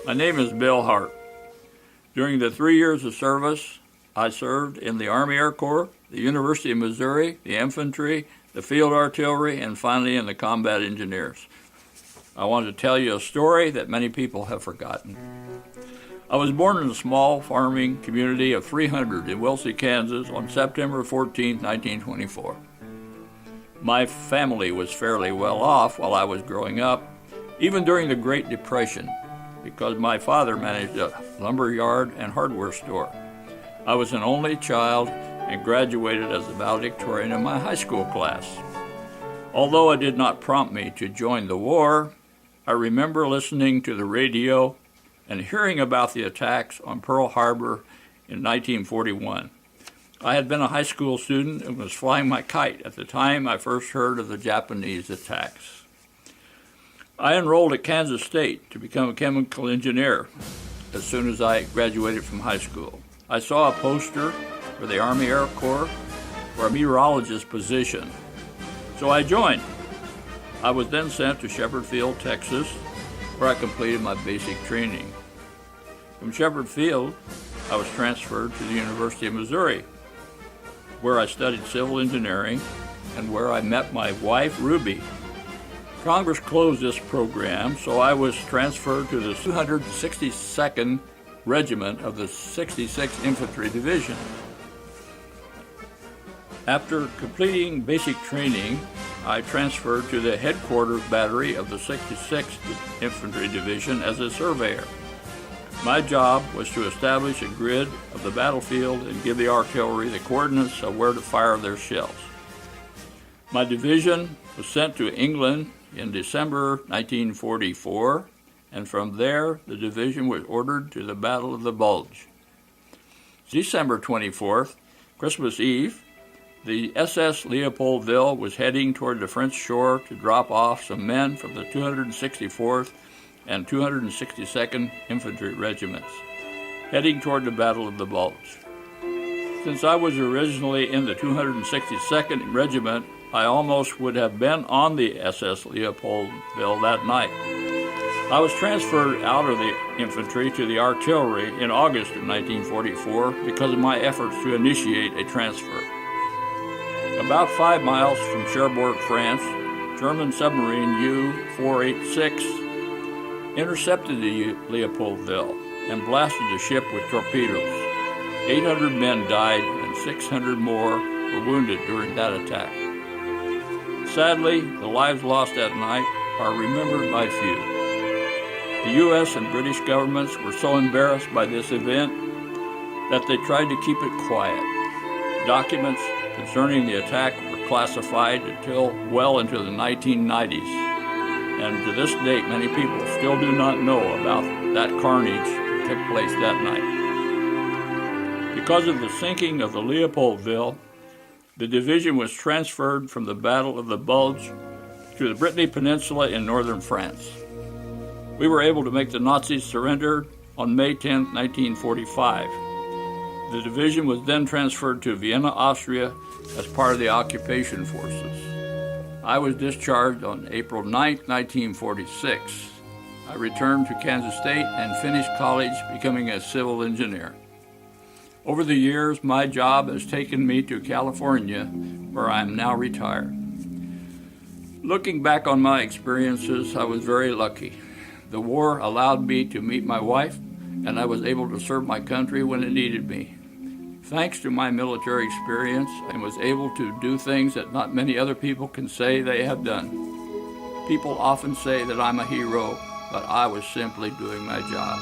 My name is Bill Hart. During the 3 years of service, I served in the Army Air Corps, the University of Missouri, the infantry, the field artillery, and finally in the combat engineers. I want to tell you a story that many people have forgotten. I was born in a small farming community of 300 in Wilsey, Kansas on September 14, 1924. My family was fairly well off while I was growing up, even during the Great Depression, because my father managed a lumber yard and hardware store. I was an only child and graduated as the valedictorian in my high school class. Although it did not prompt me to join the war, I remember listening to the radio and hearing about the attacks on Pearl Harbor in 1941. I had been a high school student and was flying my kite at the time I first heard of the Japanese attacks. I enrolled at Kansas State to become a chemical engineer as soon as I graduated from high school. I saw a poster for the Army Air Corps for a meteorologist position, so I joined. I was then sent to Shepherd Field, Texas, where I completed my basic training. From Shepherd Field, I was transferred to the University of Missouri, where I studied civil engineering and where I met my wife, Ruby. Congress closed this program, so I was transferred to the 262nd Regiment of the 66th Infantry Division. After completing basic training, I transferred to the headquarters battery of the 66th Infantry Division as a surveyor. My job was to establish a grid of the battlefield and give the artillery the coordinates of where to fire their shells. My division was sent to England in December 1944, and from there the division was ordered to the Battle of the Bulge. December 24th, Christmas Eve, the SS Leopoldville was heading toward the French shore to drop off some men from the 264th and 262nd Infantry Regiments, heading toward the Battle of the Bulge. Since I was originally in the 262nd Regiment, I almost would have been on the SS Leopoldville that night. I was transferred out of the infantry to the artillery in August of 1944 because of my efforts to initiate a transfer. About 5 miles from Cherbourg, France, German submarine U-486 intercepted the Leopoldville and blasted the ship with torpedoes. 800 men died and 600 more were wounded during that attack. Sadly, the lives lost that night are remembered by few. The U.S. and British governments were so embarrassed by this event that they tried to keep it quiet. Documents concerning the attack were classified until well into the 1990s. And to this date, many people still do not know about that carnage that took place that night. Because of the sinking of the Leopoldville, the division was transferred from the Battle of the Bulge to the Brittany Peninsula in northern France. We were able to make the Nazis surrender on May 10, 1945. The division was then transferred to Vienna, Austria, as part of the occupation forces. I was discharged on April 9, 1946. I returned to Kansas State and finished college, becoming a civil engineer. Over the years, my job has taken me to California, where I am now retired. Looking back on my experiences, I was very lucky. The war allowed me to meet my wife, and I was able to serve my country when it needed me. Thanks to my military experience, I was able to do things that not many other people can say they have done. People often say that I'm a hero, but I was simply doing my job.